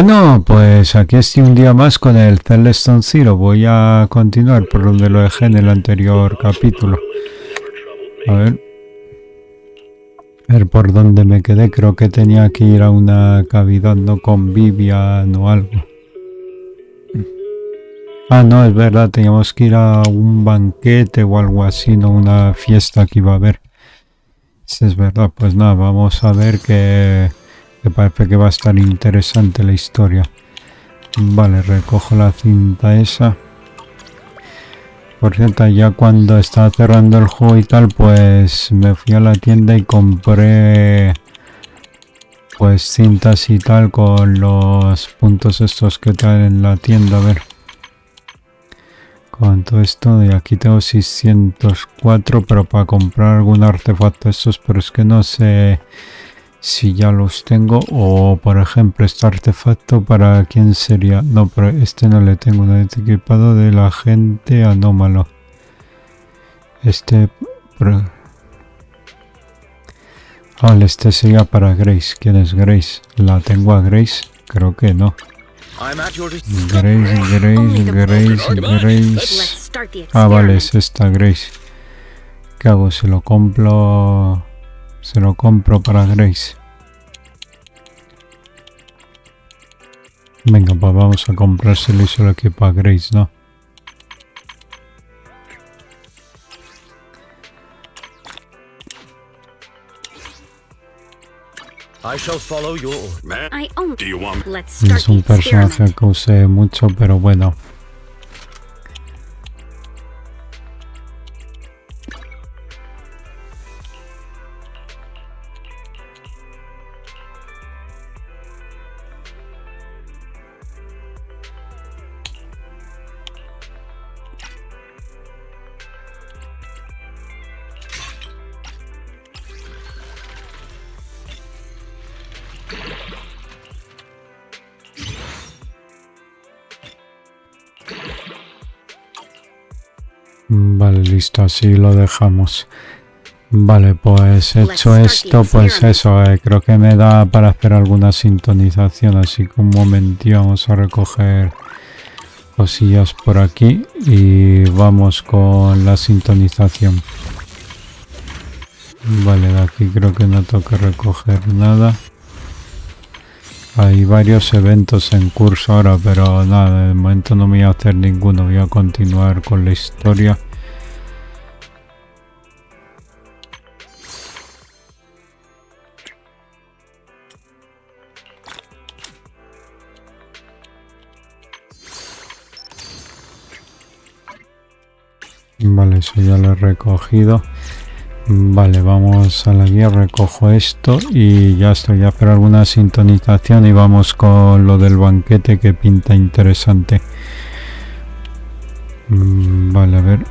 Bueno, pues aquí estoy un día más con el Zenless. Voy a continuar por donde lo dejé en el anterior capítulo. A ver por dónde me quedé. Creo que tenía que ir a una cavidad no convivian o algo. Ah, no, es verdad, teníamos que ir a un banquete o algo así, no una fiesta que iba a haber. Si es verdad, pues nada, vamos a ver que parece que va a estar interesante la historia. Vale, recojo la cinta esa. Por cierto, ya cuando estaba cerrando el juego y tal, pues me fui a la tienda y compré pues cintas y tal con los puntos estos que traen en la tienda. A ver, con todo esto, y aquí tengo 604, pero para comprar algún artefacto estos, pero es que no sé si ya los tengo, o por ejemplo este artefacto para quién sería. No, pero este no le tengo, una vez equipado del agente anómalo. Vale, este sería para Grace. ¿Quién es Grace? ¿La tengo a Grace? Creo que no. Grace. Ah, vale, es esta Grace. ¿Qué hago? Se lo compro para Grace. Venga, pues vamos a comprárselo y solo aquí para Grace, ¿no? Es un personaje que usé mucho, pero bueno. Vale, listo, así lo dejamos. Vale, pues hecho esto, pues eso, creo que me da para hacer alguna sintonización, así que un momentito, vamos a recoger cosillas por aquí y vamos con la sintonización. Vale, de aquí creo que no toca recoger nada. Hay varios eventos en curso ahora, pero nada, de momento no me voy a hacer ninguno, voy a continuar con la historia. Vale, eso ya lo he recogido. Vale, vamos a la guía, recojo esto y ya estoy. A hacer alguna sintonización y vamos con lo del banquete que pinta interesante. Vale, a ver.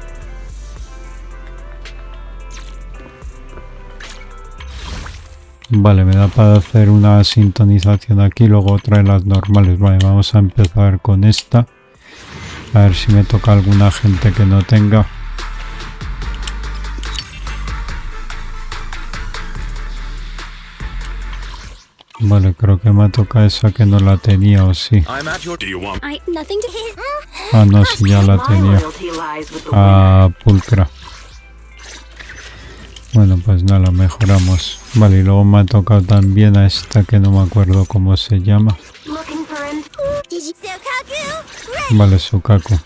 Vale, me da para hacer una sintonización aquí, luego otra de las normales. Vale, vamos a empezar con esta. A ver si me toca alguna gente que no tenga. Vale, creo que me ha tocado esa que no la tenía, ¿o sí? Ah, no, sí, ya la tenía. Pulcra. Bueno, pues nada, la mejoramos. Vale, y luego me ha tocado también a esta que no me acuerdo cómo se llama. Vale, Sukaku.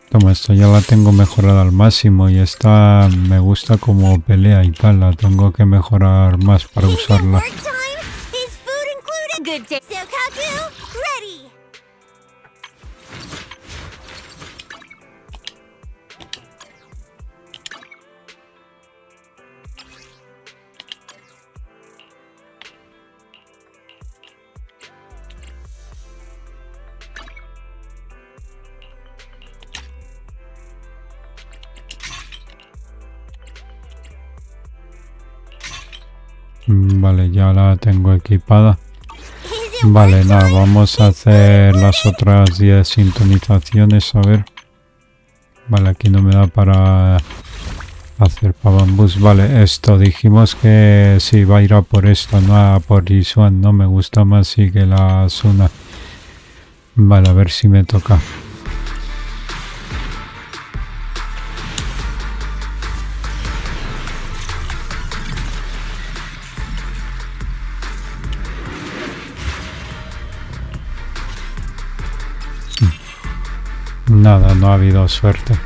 Toma, esto ya la tengo mejorada al máximo y esta me gusta como pelea y tal, la tengo que mejorar más para usarla. Vale, ya la tengo equipada. Vale, nada, vamos a hacer las otras 10 sintonizaciones, a ver. Vale, aquí no me da para Hacer para bambús, vale, esto dijimos que sí, va a ir a por esto, no a por Isuan, no me gusta más sí que la Asuna. Vale, a ver si me toca. Nada, no ha habido suerte.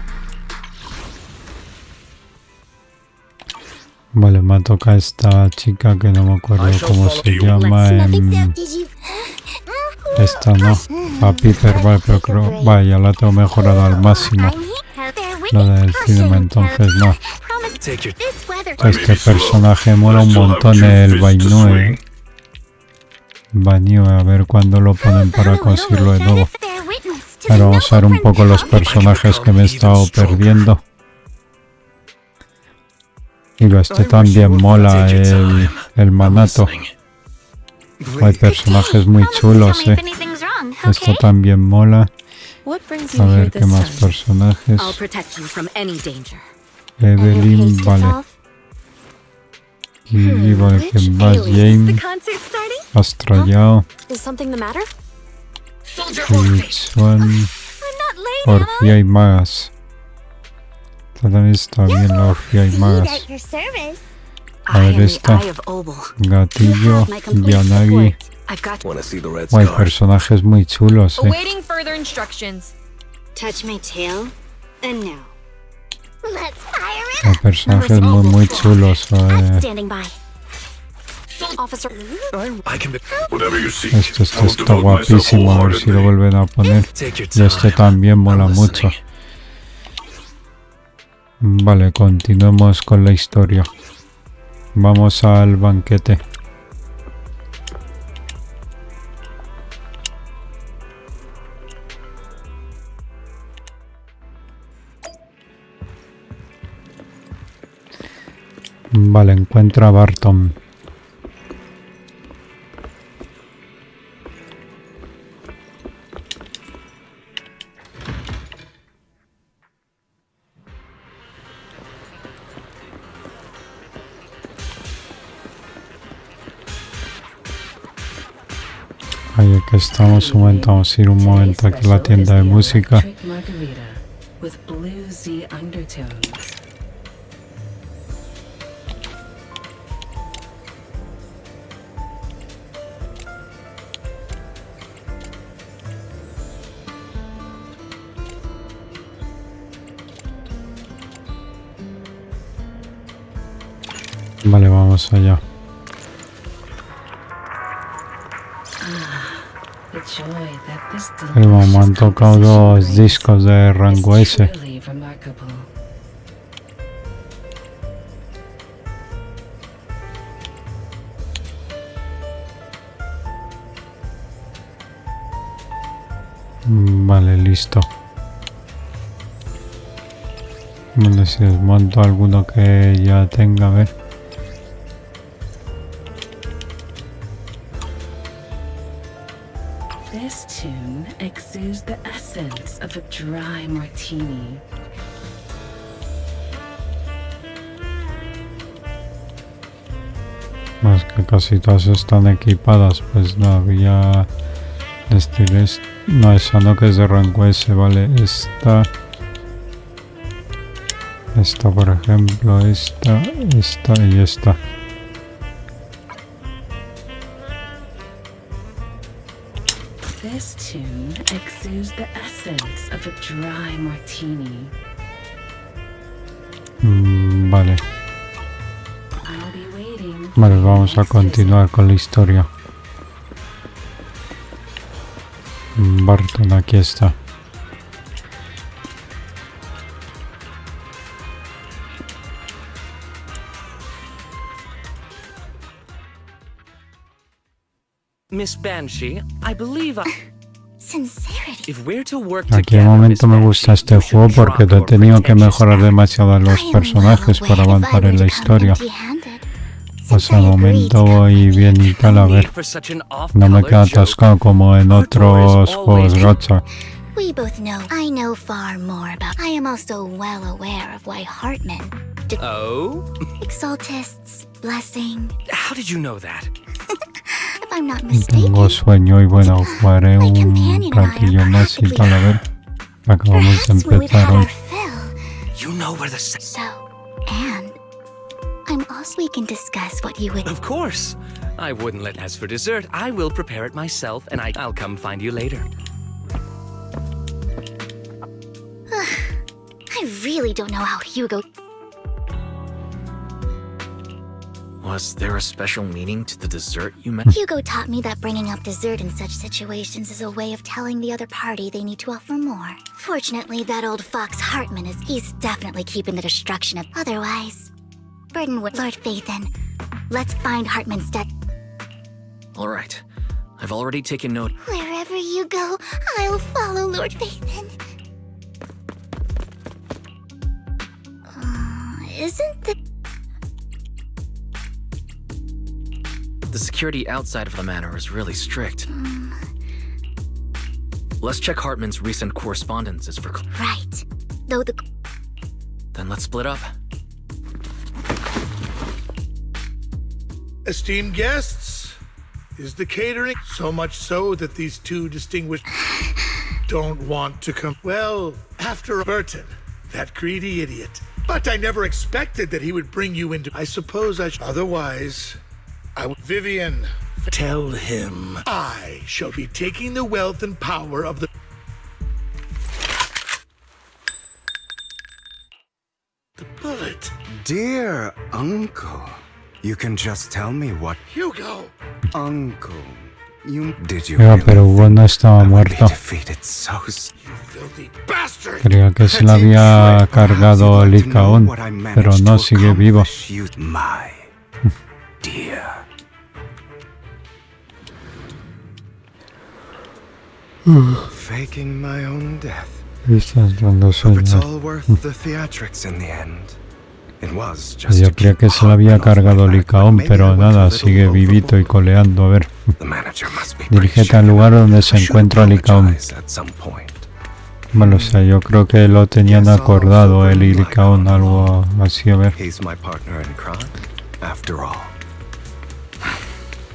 Vale, me toca esta chica que no me acuerdo cómo se llama. Esta no. A Piper, vale, pero creo... Vale, ya la tengo mejorada al máximo. Lo del cinema, entonces no. Este personaje mola un montón, el Bainue. A ver cuándo lo ponen para conseguirlo de nuevo. Ahora vamos a ver un poco los personajes que me he estado perdiendo. Y este también mola, el Manato. Hay personajes muy chulos, Esto también mola. A ver qué más personajes. Evelyn, vale. Y vale, que más James. Astrayao. Twich, Orfía y Magas. Esta también está bien, la Orfía y Magas. A ver esta. Gatillo, Yanagi. Hay personajes muy chulos, Hay personajes muy chulos, Esto está guapísimo, a ver si lo vuelven a poner. Y este también mola mucho. Vale, continuemos con la historia. Vamos al banquete. Vale, encuentra a Barton. Ahí aquí estamos, un momento, vamos a ir un momento aquí a la tienda de música. Vale, vamos allá. Me han tocado dos discos de rango S. Vale, listo. Vale, si desmonto alguno que ya tenga, a ver. The essence of a dry martini. Más que casi todas están equipadas, pues no había estilos. No, esa no, que es de rango S, vale. Esta, por ejemplo, esta y esta. This tune exudes the essence of a dry martini. Vale. Vale, vamos a continuar con la historia. Barton, aquí está. Miss Banshee, I believe Aquí de momento me gusta este juego porque he tenido que mejorar demasiado a los personajes para avanzar en la historia. Pues al momento voy bien y tal, a ver. No me queda atascado como en otros juegos gacha. We both know. I know far more about. I am also well aware of why Hartman Oh? Exaltist's blessing. How did you know that? If I'm not Tengo mistaken, sueño y bueno, jugaré my un companion and I ratillo are más y practically tal, a ver. Acabamos de perhaps when we've had empezar our hoy. fill. You know where the... So, and I'm also we can discuss what you would. Of course. I wouldn't let... As for dessert, I will prepare it myself, and I'll come find you later. I really don't know how Hugo. Was there a special meaning to the dessert you meant? Hugo taught me that bringing up dessert in such situations is a way of telling the other party they need to offer more. Fortunately, that old fox Hartman he's definitely keeping the destruction of. Otherwise, burden would. Lord Phaethon, let's find Hartman's dead. All right. I've already taken note. Wherever you go, I'll follow Lord Phaethon. Isn't the... The security outside of the manor is really strict. Let's check Hartman's recent correspondences for... Right. Though the... Then let's split up. Esteemed guests, is the catering so much so that these two distinguished don't want to come? Well, after Burton, that greedy idiot. But I never expected that he would bring you into... I suppose I should... Otherwise, I would... Vivian, tell him I shall be taking the wealth and power of the bullet. Dear Uncle, you can just tell me what... Hugo! Uncle, did you Ya, really pero Hugo no estaba think I would be muerto. defeated so You filthy bastard! Creía que se le había cargado el Licaón, pero no, sigue vivo. My dear. Faking my own death. Estás dando Hope it's sueño. all worth the theatrics in the end. It was just Yo to creía keep que se le había Hartman off my cargado el back, Licaón, but maybe pero I went nada, a little sigue vivito y overboard. coleando. A ver, The manager must be pretty dirígete al shaken. lugar donde se I should encuentra el Licaón. apologize at some point. Bueno, o sea, yo creo que lo tenían acordado el Licaón, algo así, a ver. He's my partner in crime, after all.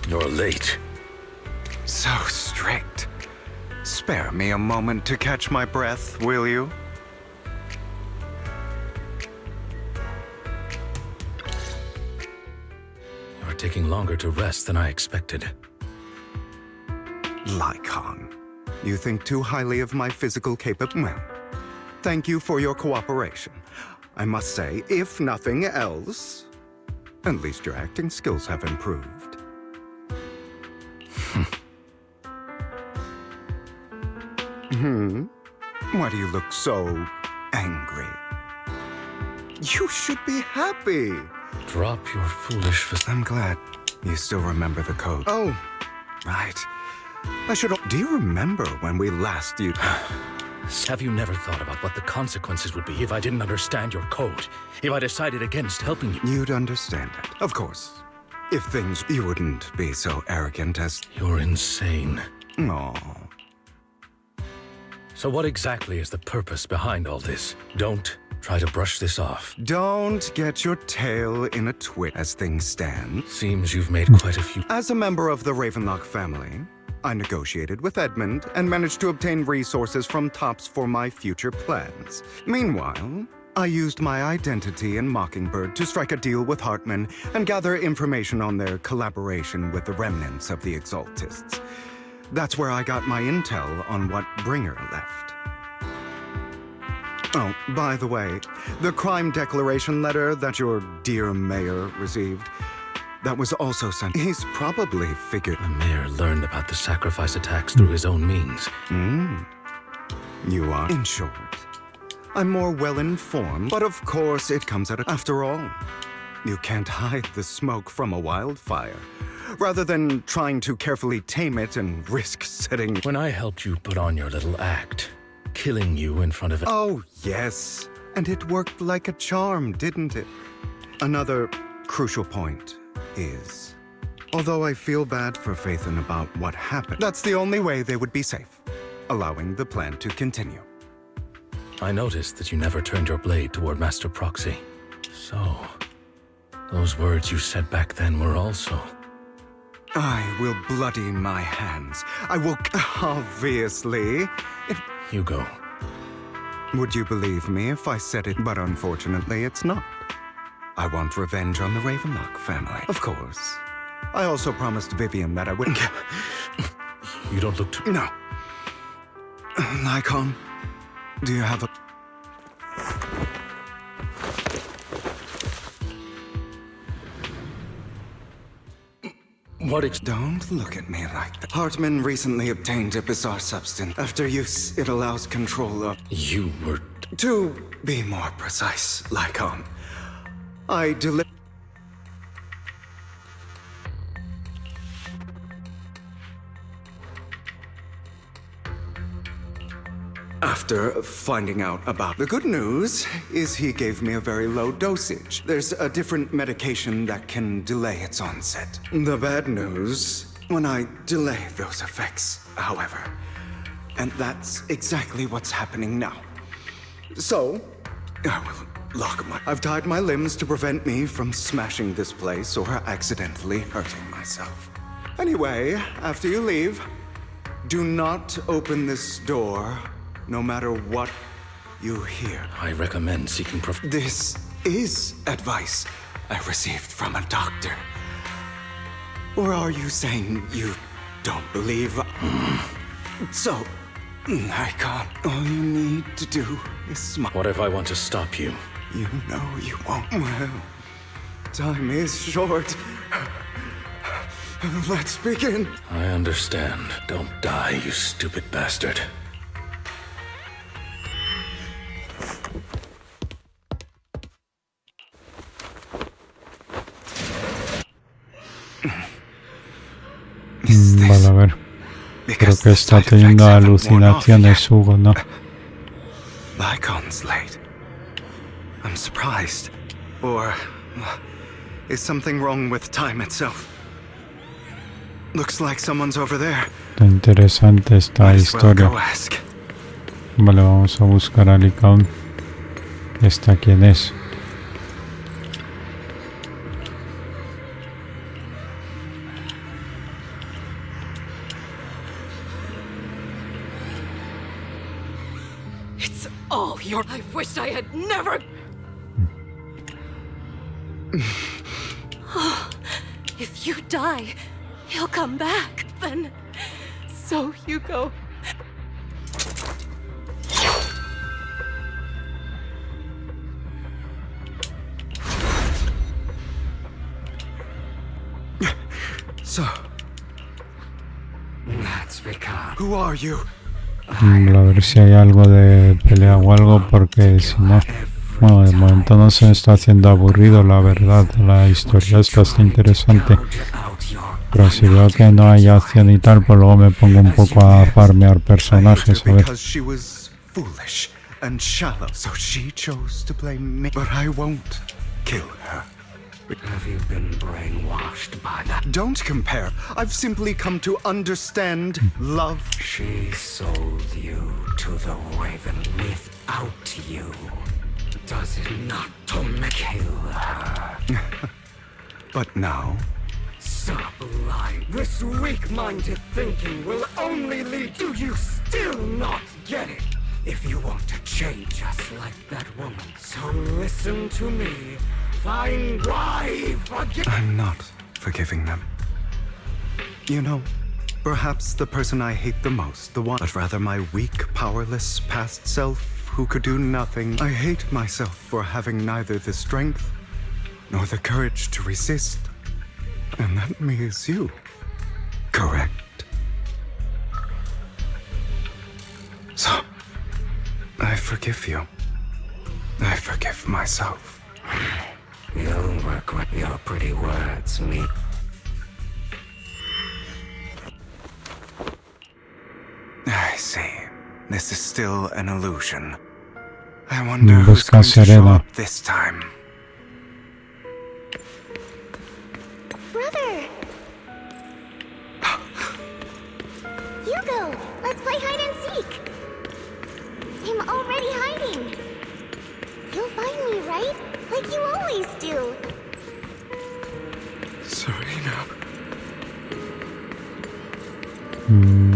You're late. So strict. Spare me a moment to catch my breath, will you? You're taking longer to rest than I expected. Lycon, you think too highly of my physical capability. Well, thank you for your cooperation. I must say, if nothing else, at least your acting skills have improved. Why do you look so angry? You should be happy. Drop your foolish... I'm glad you still remember the code. Oh, right. I should... Do you remember when we last used... Have you never thought about what the consequences would be if I didn't understand your code? If I decided against helping you? You'd understand it, of course. If things... You wouldn't be so arrogant as... You're insane. Aw. So what exactly is the purpose behind all this? Don't try to brush this off. Don't get your tail in a twist as things stand. Seems you've made quite a few... As a member of the Ravenlock family, I negotiated with Edmund and managed to obtain resources from Tops for my future plans. Meanwhile, I used my identity in Mockingbird to strike a deal with Hartman and gather information on their collaboration with the remnants of the Exaltists. That's where I got my intel on what Bringer left. Oh, by the way, the crime declaration letter that your dear mayor received, that was also sent. He's probably figured... The mayor learned about the sacrifice attacks through his own means. You are. In short, I'm more well-informed, but of course it comes at a... After all, you can't hide the smoke from a wildfire. Rather than trying to carefully tame it and risk setting... When I helped you put on your little act, killing you in front of... Oh, yes. And it worked like a charm, didn't it? Another crucial point is... Although I feel bad for Phaethon about what happened, that's the only way they would be safe, allowing the plan to continue. I noticed that you never turned your blade toward Master Proxy. So, those words you said back then were also... I will bloody my hands. I will... Obviously. Hugo. Would you believe me if I said it? But unfortunately, it's not. I want revenge on the Ravenlock family. Of course. I also promised Vivian that I wouldn't... You don't look too... No. Nikon, do you have a... Don't look at me like that. Hartman recently obtained a bizarre substance. After use, it allows control of... You were... To be more precise, Lycon, I After finding out about... The good news is he gave me a very low dosage. There's a different medication that can delay its onset. The bad news, when I delay those effects, however. And that's exactly what's happening now. So, I will lock my... I've tied my limbs to prevent me from smashing this place or accidentally hurting myself. Anyway, after you leave, do not open this door, no matter what you hear. I recommend seeking This is advice I received from a doctor. Or are you saying you don't believe? So, I can't. All you need to do is smile. What if I want to stop you? You know you won't. Well, time is short. Let's begin. I understand. Don't die, you stupid bastard. Vale, a ver. Creo que está teniendo alucinaciones, Hugo, ¿no? Lycon's late. I'm surprised. Or is something wrong with time itself? Looks like someone's over there. Está interesante esta historia. Vale, vamos a buscar a Lycon. ¿Esta quién es? It's all your... I wish I had never... If you die, he'll come back. Then... So, Hugo... So... That's because... Who are you? A ver si hay algo de pelea o algo, porque si no... Bueno, de momento no se me está haciendo aburrido, la verdad. La historia está bastante interesante. Pero si veo que no hay acción y tal, pues luego me pongo un poco a farmear personajes, a ver. Have you been brainwashed by that? Don't compare. I've simply come to understand love. She sold you to the Raven without you. Does it not to kill her? But now? Stop lying. This weak-minded thinking will only lead to you still not get it. If you want to change just like that woman, so listen to me. Find why forgive. I'm not forgiving them. You know, perhaps the person I hate the most, the one, but rather my weak, powerless past self who could do nothing. I hate myself for having neither the strength nor the courage to resist. And that me is you. Correct. So, I forgive you. I forgive myself. You'll work with your pretty words, me. I see. This is still an illusion. I wonder who's going to show up this time. Brother! Hugo, let's play hide and seek. I'm already hiding. You'll find me, right? Like you always always do. Serena.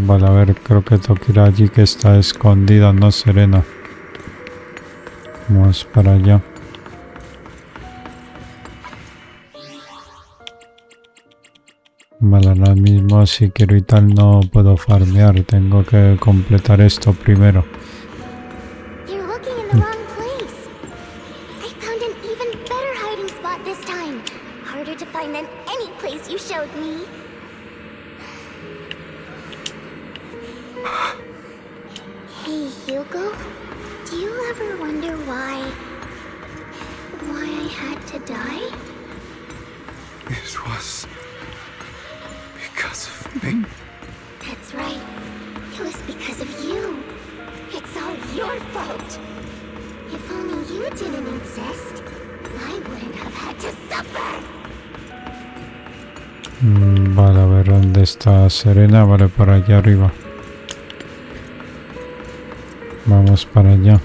Vale, a ver, creo que tengo que ir allí que está escondida, ¿no, Serena? Vamos para allá. Vale, ahora mismo si quiero y tal no puedo farmear, tengo que completar esto primero. You're looking in the wrong place. I found an even better hiding spot this time. Harder to find than any place you showed me. Hey, Hugo. Do you ever wonder why I had to die? It was because of me. That's right. It was because of you. It's all your fault. If only you didn't exist, I wouldn't have had to suffer. Vale, a ver dónde está Serena. Vale, para allá arriba. Vamos para allá.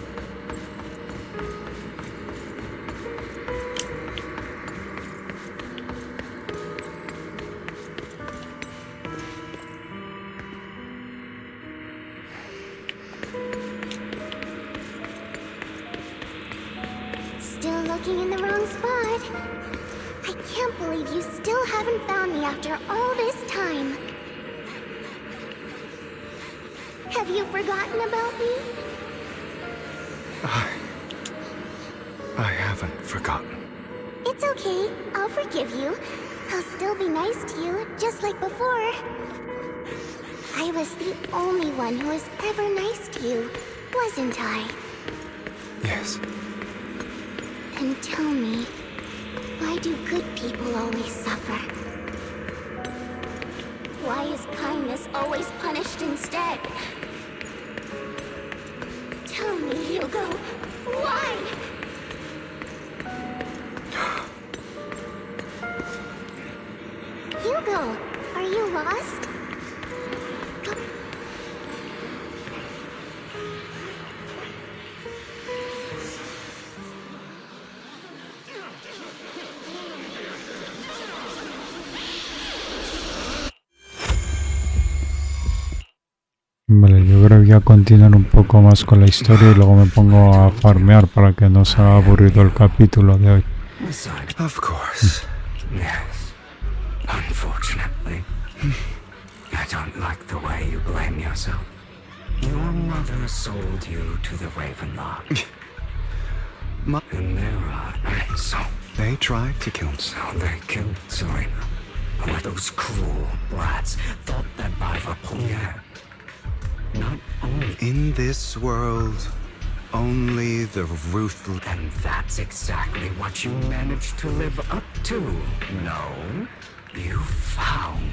Still looking in the wrong spot. I can't believe you still haven't found me after all this time. Have you forgotten about me? I haven't forgotten. It's okay. I'll forgive you. I'll still be nice to you, just like before. I was the only one who was ever nice to you, wasn't I? Yes. And tell me, why do good people always suffer? Why is kindness always punished instead? Tell me, Hugo, why? Hugo, are you lost? Vale, yo creo que voy a continuar un poco más con la historia y luego me pongo a farmear para que no se haga aburrido el capítulo de hoy. Of course. Yes. Unfortunately. I don't like the way you blame yourself. Your mother sold you to the Ravenlock. In their eyes, so They tried to kill me. so they killed Serena. Why those cruel brats thought that by Vaponia, not only In this world, only the ruthless... and that's exactly what you managed to live up to. No, you found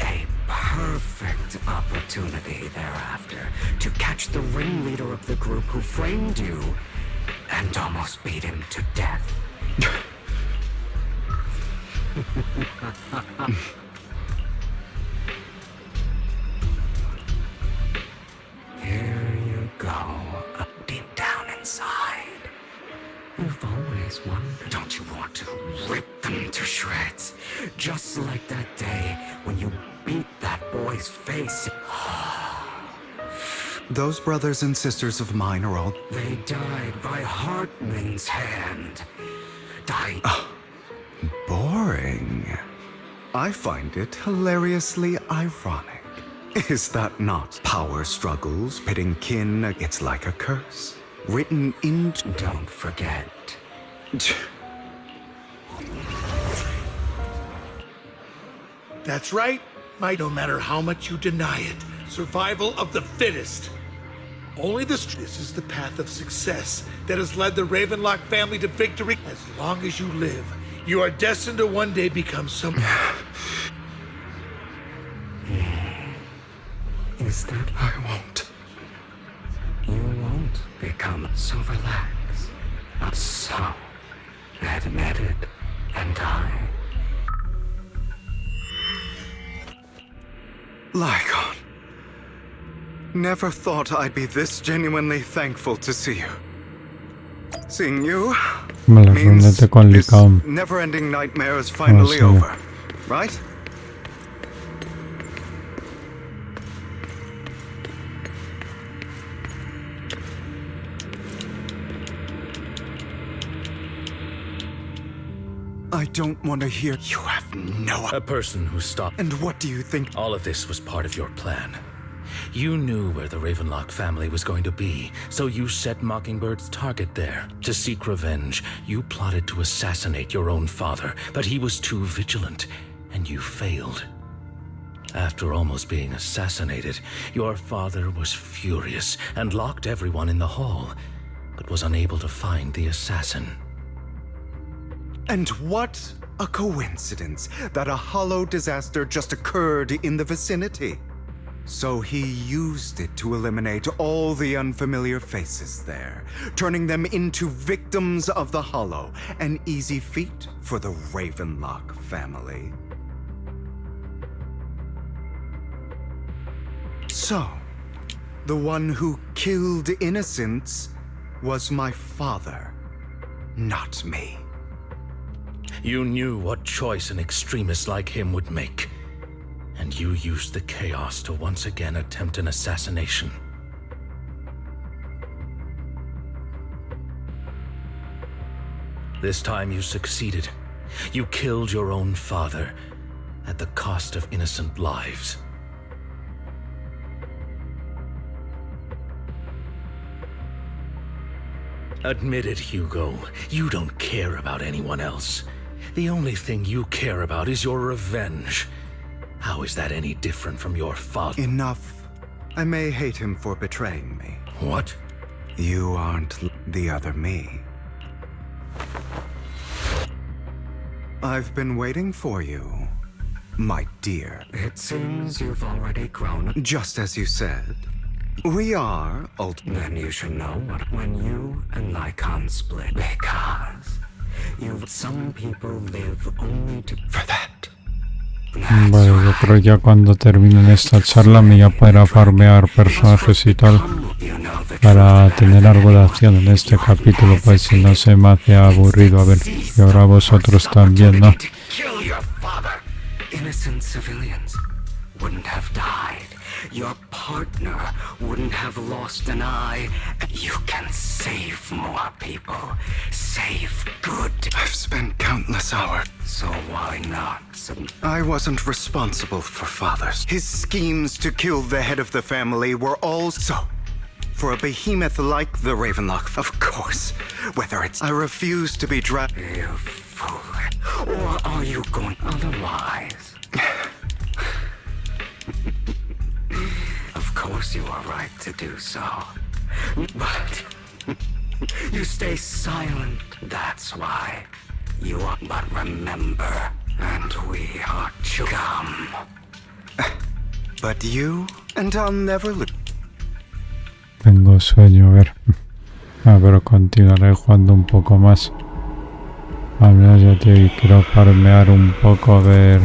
a perfect opportunity thereafter to catch the ringleader of the group who framed you and almost beat him to death. Here you go, deep down inside. You've always wondered, don't you want to rip them to shreds? Just like that day when you beat that boy's face. Those brothers and sisters of mine are all... They died by Hartman's hand. Died. boring. I find it hilariously ironic. Is that not power struggles, pitting kin? It's like a curse. Written into... Don't forget. That's right. No matter how much you deny it, survival of the fittest. Only this is the path of success that has led the Ravenlock family to victory. As long as you live, you are destined to one day become some... Is that I won't. you won't become so relaxed? So, admit it, and I... Lygon. Never thought I'd be this genuinely thankful to see you. Seeing you Me la means reúnete con this Licam. never-ending nightmare is finally sí. over, right? I don't want to hear. You have no. A person who stopped. And what do you think? All of this was part of your plan. You knew where the Ravenlock family was going to be, so you set Mockingbird's target there. To seek revenge, you plotted to assassinate your own father, but he was too vigilant, and you failed. After almost being assassinated, your father was furious and locked everyone in the hall, but was unable to find the assassin. And what a coincidence that a hollow disaster just occurred in the vicinity. So he used it to eliminate all the unfamiliar faces there, turning them into victims of the hollow, an easy feat for the Ravenlock family. So, the one who killed innocents was my father, not me. You knew what choice an extremist like him would make, and you used the chaos to once again attempt an assassination. This time you succeeded. You killed your own father at the cost of innocent lives. Admit it, Hugo. You don't care about anyone else. The only thing you care about is your revenge. How is that any different from your father? Enough. I may hate him for betraying me. What? You aren't the other me. I've been waiting for you, my dear. It seems you've already grown. Just as you said, we are Then you should know what when you and Lycon split. Because some people live only to. for that. Vale, yo creo ya cuando terminen esta charla me voy a poner a farmear personajes y tal para tener algo de acción en este capítulo, pues si no se me hace aburrido. A ver, y ahora vosotros también, ¿no? Kill your father. Innocent civilians wouldn't have died. Your partner wouldn't have lost an eye. You can save more people. Save good. I've spent countless hours. So why not? I wasn't responsible for father's. His schemes to kill the head of the family were all so. For a behemoth like the Ravenlock, of course. Whether it's I refuse to be dragged. You fool. Or are you going otherwise? Of course you are right to do so. But you stay silent. That's why. You are. But remember, and we are chum. But you and I'll never look. Tengo sueño, a ver. Pero continuaré jugando un poco más. Al menos ya te quiero farmear un poco, a ver.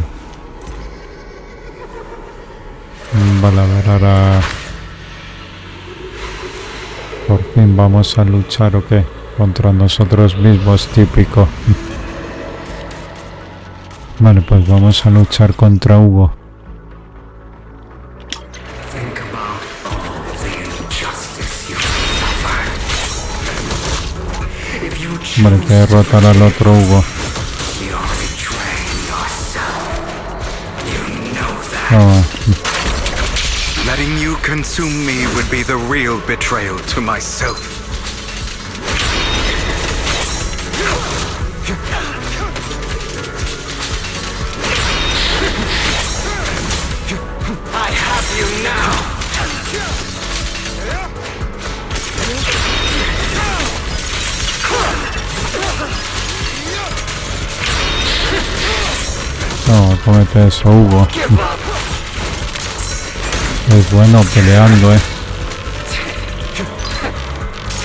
Vale, a ver, ahora por fin vamos a luchar, ¿o qué? Contra nosotros mismos, típico. Vale, pues vamos a luchar contra Hugo. Think about all the injustice you suffered. If you choose, Vale, hay que derrotar al otro Hugo. you're betraying yourself. You know that. No, Letting you consume me would be the real betrayal to myself. I have you now. no, cómete eso, Hugo. Give up. Es bueno peleando,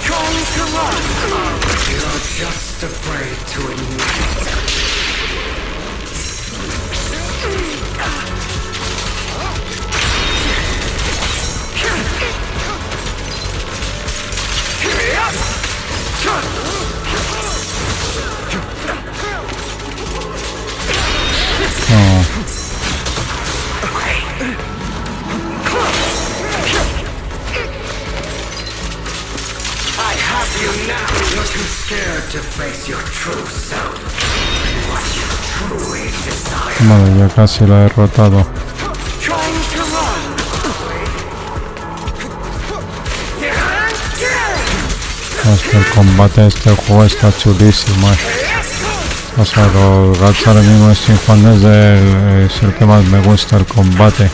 Going to run. You're just afraid to admit it. Yes! you now. You're too scared to face your true self. What you truly desire. Vale, ya casi lo he derrotado. Trying to run. Es que el combate de este juego está chulísimo. O sea, los gatos ahora mismo estoy jugando es el que más me gusta el combate.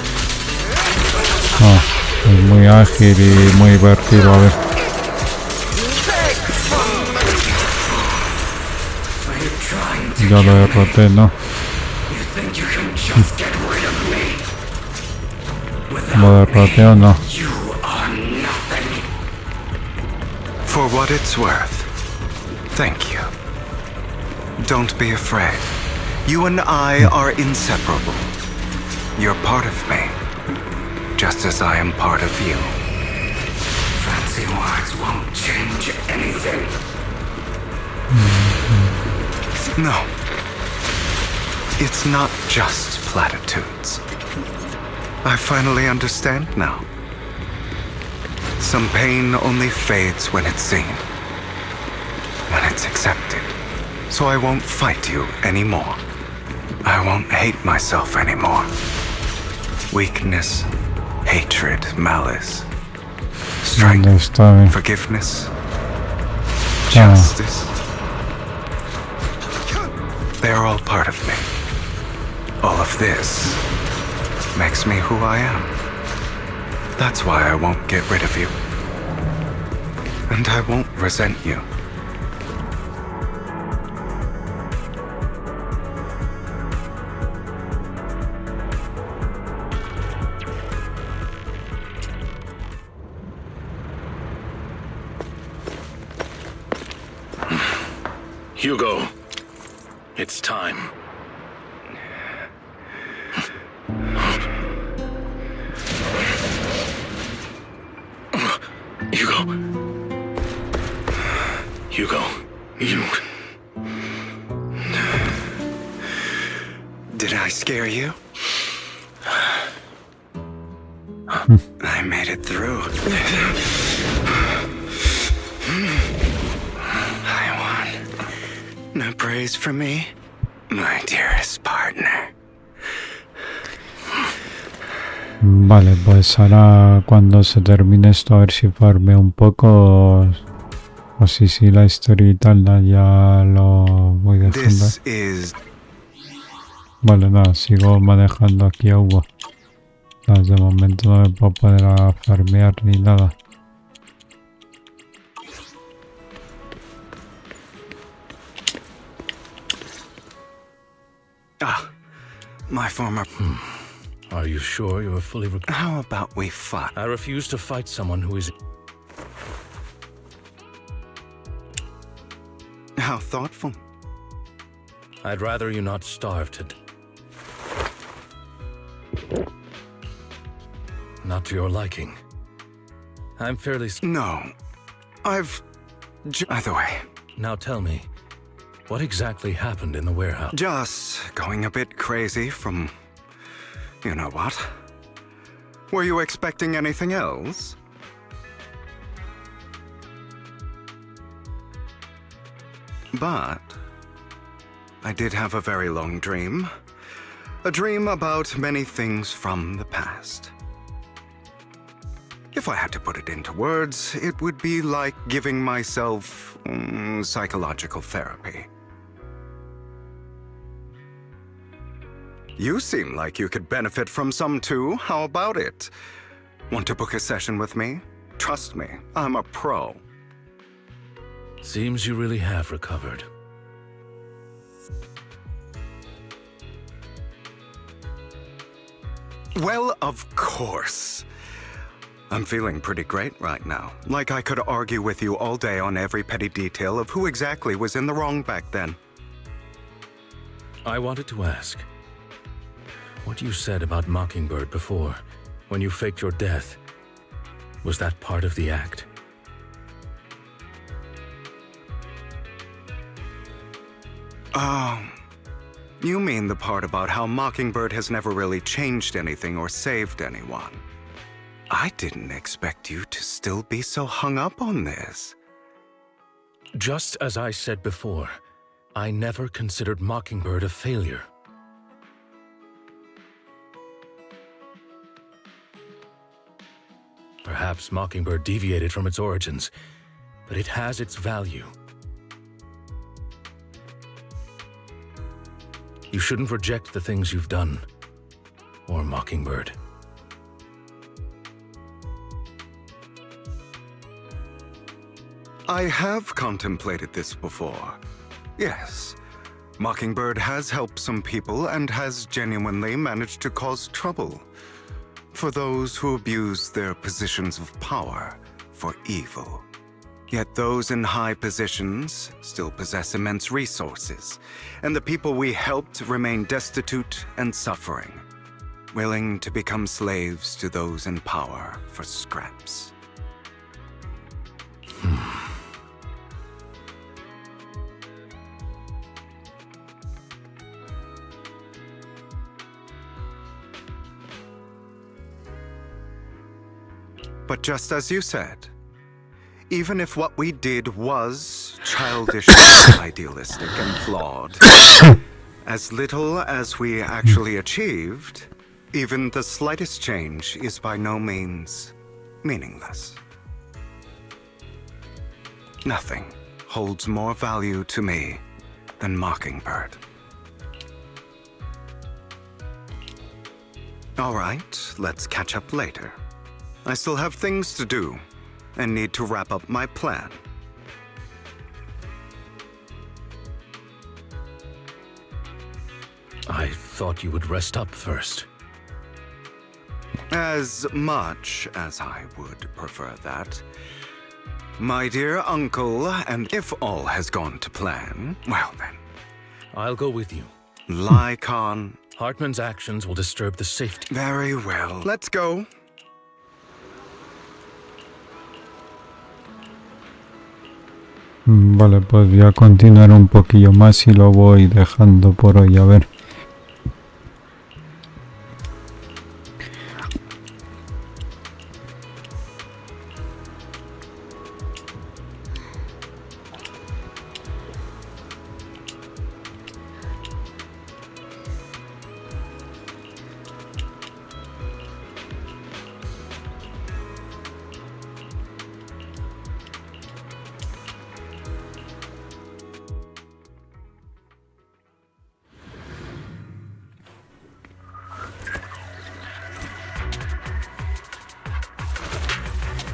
Es muy ágil y muy divertido, a ver. Ya lo derroté, ¿no? ¿Lo derroté o no? For what it's worth, thank you. Don't be afraid. You and I are inseparable. You're part of me, just as I am part of you. Fancy words won't change anything. No. It's not just platitudes. I finally understand now. Some pain only fades when it's seen, when it's accepted. So I won't fight you anymore. I won't hate myself anymore. Weakness, hatred, malice, strength, forgiveness, justice. They're all part of me. All of this makes me who I am. That's why I won't get rid of you. And I won't resent you. Hugo, it's time. Hugo, you... Did I scare you? I made it through. I won. No praise for me, my dearest partner. Vale, pues ahora cuando se termine esto a ver si farmeo un poco o si la historia y tal ya lo voy dejando. Vale, nada, sigo manejando aquí a Hugo. De momento no me puedo poner a farmear ni nada. My former... Are you sure you're fully recovered? How about we fight? I refuse to fight someone who is... How thoughtful. I'd rather you not starve to... Not to your liking. I'm fairly... No. I've... Either way. Now tell me, what exactly happened in the warehouse? Just going a bit crazy from... You know what? Were you expecting anything else? But... I did have a very long dream. A dream about many things from the past. If I had to put it into words, it would be like giving myself psychological therapy. You seem like you could benefit from some too. How about it? Want to book a session with me? Trust me, I'm a pro. Seems you really have recovered. Well, of course. I'm feeling pretty great right now. Like I could argue with you all day on every petty detail of who exactly was in the wrong back then. I wanted to ask, what you said about Mockingbird before, when you faked your death, was that part of the act? You mean the part about how Mockingbird has never really changed anything or saved anyone. I didn't expect you to still be so hung up on this. Just as I said before, I never considered Mockingbird a failure. Perhaps Mockingbird deviated from its origins, but it has its value. You shouldn't reject the things you've done, or Mockingbird. I have contemplated this before. Yes, Mockingbird has helped some people and has genuinely managed to cause trouble for those who abuse their positions of power for evil. Yet those in high positions still possess immense resources, and the people we helped remain destitute and suffering, willing to become slaves to those in power for scraps. But just as you said, even if what we did was childish, idealistic, and flawed, as little as we actually achieved, even the slightest change is by no means meaningless. Nothing holds more value to me than Mockingbird. All right, let's catch up later. I still have things to do and need to wrap up my plan. I thought you would rest up first. As much as I would prefer that. My dear uncle, and if all has gone to plan, well then. I'll go with you. Lycon. Hartman's actions will disturb the safety. Very well. Let's go. Vale, pues voy a continuar un poquillo más y lo voy dejando por hoy, a ver.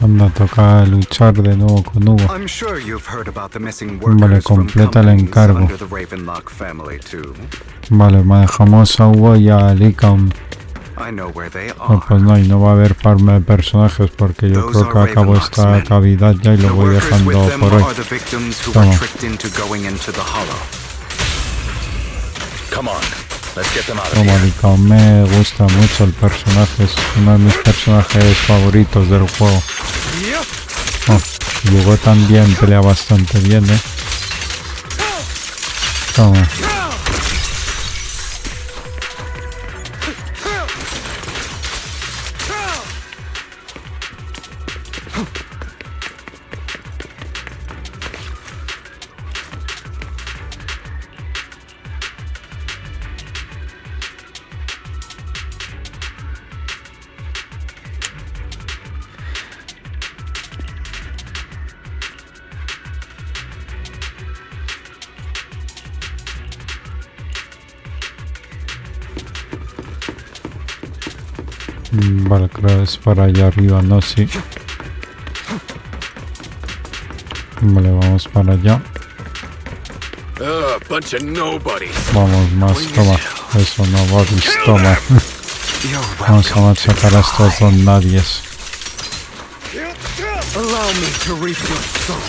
Anda, toca luchar de nuevo con Hugo. I'm sure you've heard about the missing Vale, workers from completa el companies encargo. under the Ravenlock family too. Vale, manejamos a Hugo y a Lycon. I know where they No, are. pues no, y no va a haber farm de personajes porque yo creo que acabo esta cavidad ya y lo The voy workers with dejando them por hoy. are the victims who Toma. were tricked into going into the hollow. Come on, let's get them out of Como here. Lycon, me gusta mucho el personaje, es uno de mis personajes favoritos del juego. Oh, Hugo también pelea bastante bien, Toma. Vale, creo que es para allá arriba, ¿no? Sí. Vale, vamos para allá. Bunch of nobodies. Vamos más, toma. Eso no, Boris, toma. Vamos a machacar a estos don nadies. Allow me to reap your soul.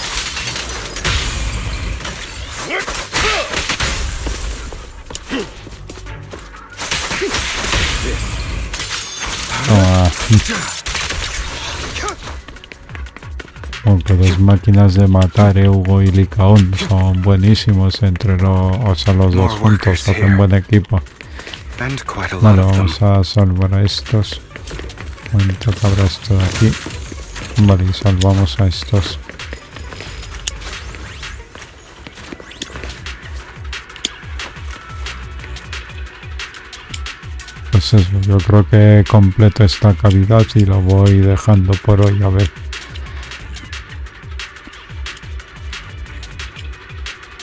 Toma. Aunque las máquinas de matar, Hugo y Lycon son buenísimos entre los dos juntos, hacen buen equipo. And quite a lot Vale, of them. vamos a salvar a estos. Un momento que habrá esto de aquí. Vale, y salvamos a estos. Pues eso, yo creo que completo esta cavidad y lo voy dejando por hoy, a ver.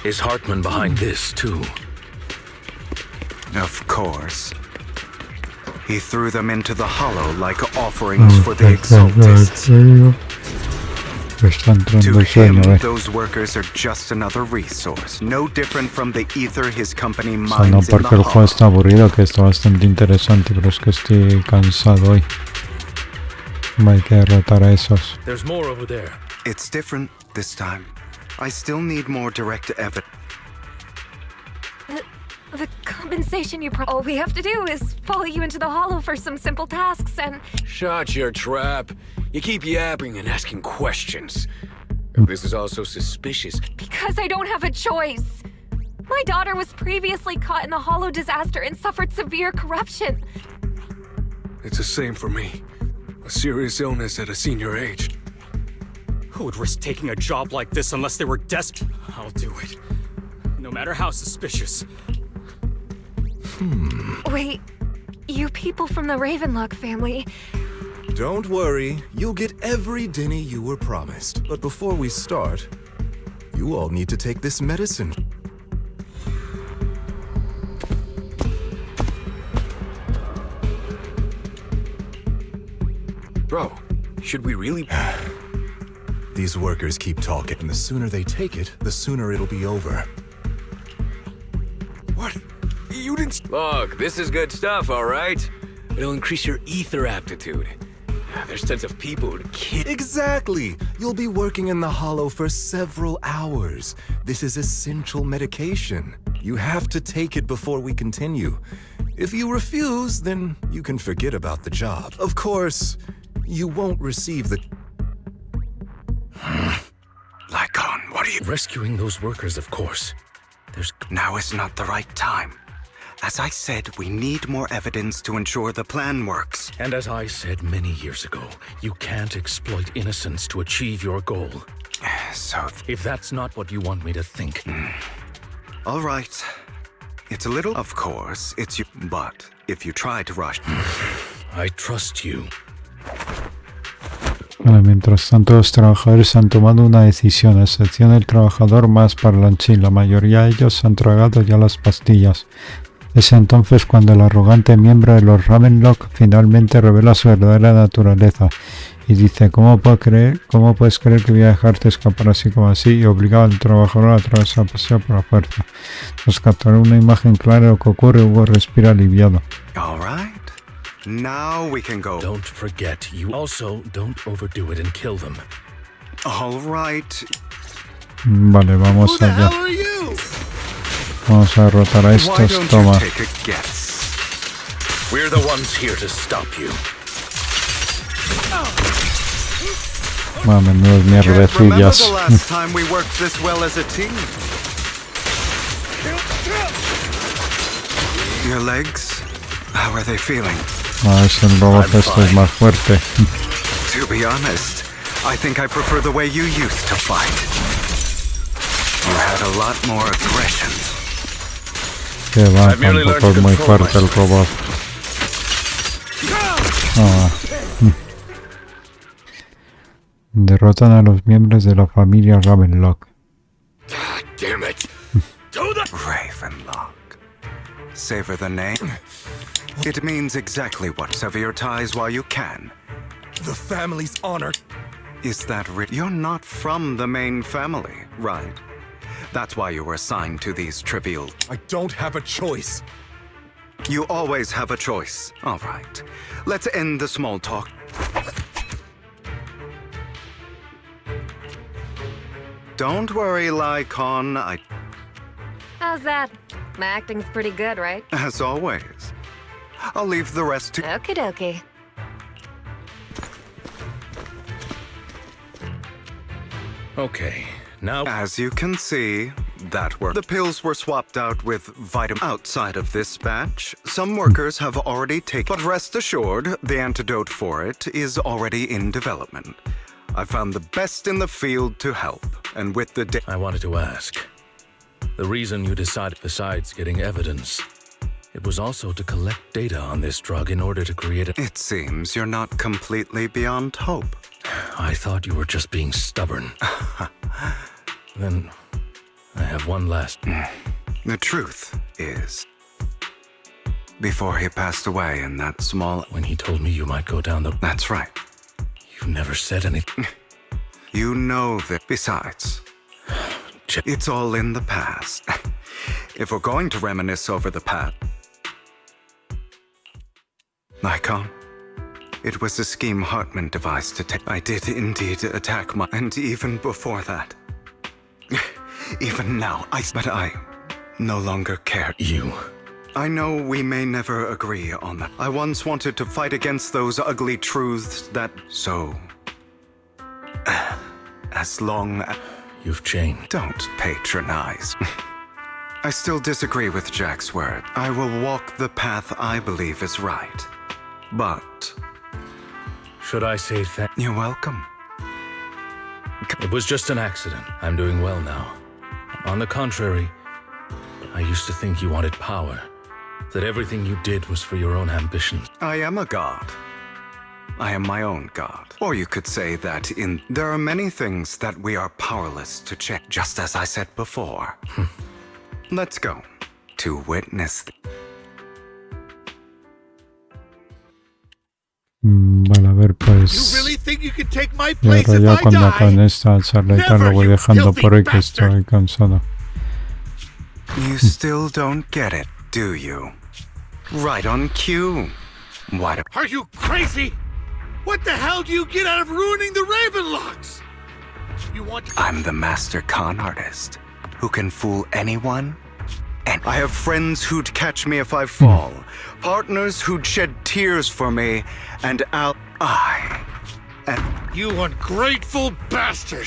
Is Hartman behind this, too? Of course. He threw them into the hollow like offerings for the exalted. Está entrando To el sueño, him, those workers are just another resource, no different from the ether his company O sea, no mines in the porque el juego hollow. está aburrido, que está bastante interesante, pero es que estoy cansado hoy. Hay que derrotar a esos. There's more over there. It's different this time. I still need more direct evidence. The compensation all we have to do is follow you into the hollow for some simple tasks and... Shut your trap. You keep yapping and asking questions. This is all so suspicious. Because I don't have a choice. My daughter was previously caught in the hollow disaster and suffered severe corruption. It's the same for me. A serious illness at a senior age. Who would risk taking a job like this unless they were desperate? I'll do it. No matter how suspicious. Wait, you people from the Ravenlock family... Don't worry, you'll get every dinny you were promised. But before we start, you all need to take this medicine. Bro, should we really... These workers keep talking, and the sooner they take it, the sooner it'll be over. What? You didn't... Look, this is good stuff, all right? It'll increase your ether aptitude. There's tons of people who'd kill... Exactly! You'll be working in the hollow for several hours. This is essential medication. You have to take it before we continue. If you refuse, then you can forget about the job. Of course, you won't receive the... Lycon, what are you... Rescuing those workers, of course. Now is not the right time. As I said, we need more evidence to ensure the plan works. And as I said many years ago, you can't exploit innocence to achieve your goal. So... If that's not what you want me to think... All right. It's a little... Of course, it's you... But if you try to rush... I trust you. Bueno, mientras tanto, los trabajadores han tomado una decisión, a excepción del trabajador más parlanchín. La mayoría de ellos han tragado ya las pastillas. Es entonces cuando el arrogante miembro de los Ravenlock finalmente revela su verdadera naturaleza y dice: ¿Cómo puedes creer que voy a dejarte escapar así como así? Y obligado al trabajador a atravesar el paseo por la fuerza. Tras capturar una imagen clara de lo que ocurre, Hugo respira aliviado. All right. Now we can go. Don't forget, you also don't overdo it and kill them. All right. Vale, vamos allá. Vamos a derrotar a Why estos. don't Toma. you take a guess? We're the ones here to stop you. Menudos Can't remember mierdecillas. the last time we worked this well as a team. Your legs? How are they feeling? Es el robot este es más fuerte. To be honest, I think I prefer the way you used to fight. You had a lot more aggression. Que va, tampoco es muy fuerte el robot. Derrotan a los miembros de la familia Ravenlock. Damn it. Ravenlock. Savor the name. It means exactly what. Sever your ties while you can. The family's honor. Is that You're not from the main family, right? That's why you were assigned to these trivial... I don't have a choice. You always have a choice. All right. Let's end the small talk. Don't worry, Lycon. How's that? My acting's pretty good, right? As always. I'll leave the rest to... Okie dokie. Okay, now... As you can see, the pills were swapped out with vitamin. Outside of this batch, some workers have already taken... But rest assured, the antidote for it is already in development. I found the best in the field to help, and with the... I wanted to ask. The reason you decided, besides getting evidence, It was also to collect data on this drug in order to create a... It seems you're not completely beyond hope. I thought you were just being stubborn. Then I have one last... The truth is, before he passed away in that small... When he told me you might go down the... That's right. You never said anything. You know that. Besides, it's all in the past. If we're going to reminisce over the past... Icon, it was a scheme Hartman devised to take... I did indeed attack my... And even before that... Even now, But I no longer care. You... I know we may never agree on that. I once wanted to fight against those ugly truths that... So... As long as... You've changed. Don't patronize. I still disagree with Jack's word. I will walk the path I believe is right. But... Should I say You're welcome. It was just an accident. I'm doing well now. On the contrary, I used to think you wanted power. That everything you did was for your own ambitions. I am a god. I am my own god. Or you could say that there are many things that we are powerless to change, just as I said before. Let's go to witness. Vale, a ver, pues... You really think you can take my Y place ahora if ya I cuando acaben die? esta charleta lo voy Never, you dejando por hoy, filthy que estoy cansado. You still don't get it, do you? Right on cue. What? Are you crazy? What the hell do you get out of ruining the Ravenlocks? You want to... I'm the master con artist who can fool anyone. And I have friends who'd catch me if I fall, partners who'd shed tears for me, and You ungrateful bastard!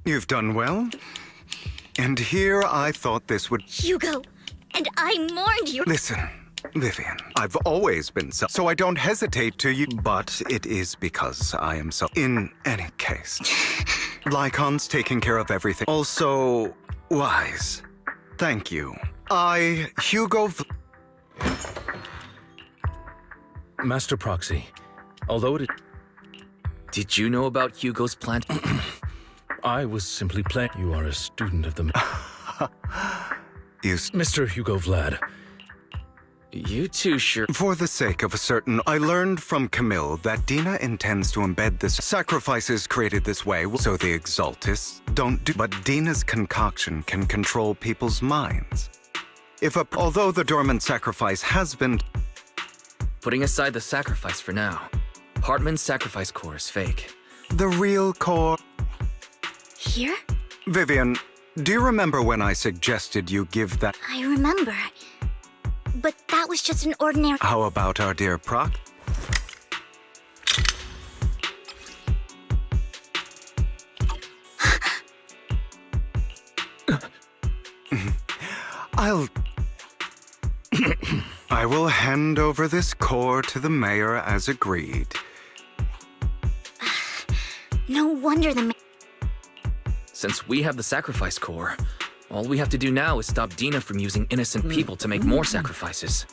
You've done well. And here I thought this would... Hugo, and I mourned you. Listen, Vivian, I've always been so I don't hesitate to you, but it is because I am so... In any case, Lycon's taking care of everything. Also, wise. Thank you. Hugo... Master Proxy, although it... Did you know about Hugo's plan? I was simply playing. You are a student of the... Mr. Hugo Vlad. You too sure... For the sake of a certain... I learned from Camille that Dina intends to embed this... Sacrifices created this way, so the Exaltists don't do... But Dina's concoction can control people's minds. Although the dormant sacrifice has been... Putting aside the sacrifice for now, Hartman's sacrifice core is fake. The real core... Here? Vivian, do you remember when I suggested you give that... I remember. But that was just an ordinary... How about our dear Proc? I will hand over this core to the mayor as agreed. No wonder the... Since we have the sacrifice core, all we have to do now is stop Dina from using innocent people to make more sacrifices.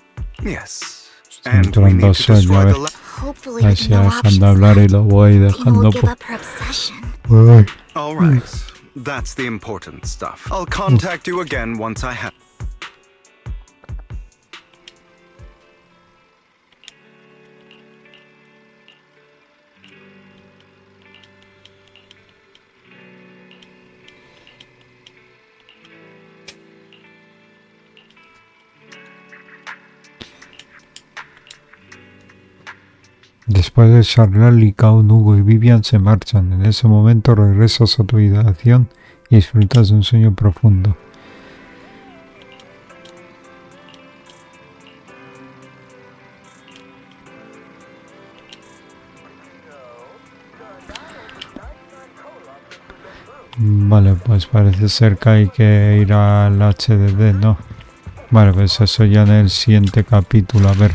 Yes. And we need to destroy the... Hopefully with Así no dejando options hablar y left, lo voy Dina dejando will give por... up her obsession. Uy. All right. That's the important stuff. I'll contact you again once I have... Después de charlar, Lycaon, Hugo y Vivian se marchan. En ese momento regresas a tu habitación y disfrutas de un sueño profundo. Vale, pues parece ser que hay que ir al HDD, ¿no? Vale, pues eso ya en el siguiente capítulo, a ver.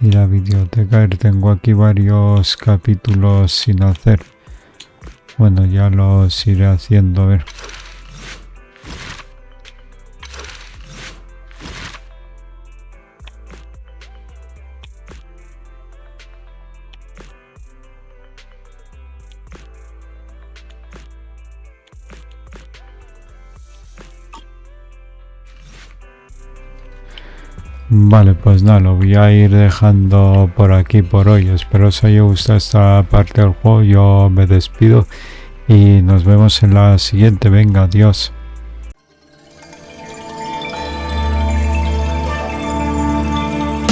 Y la biblioteca, tengo aquí varios capítulos sin hacer. Bueno, ya los iré haciendo, a ver. Vale, pues nada, lo voy a ir dejando por aquí por hoy. Espero os haya gustado esta parte del juego. Yo me despido y nos vemos en la siguiente. Venga, adiós.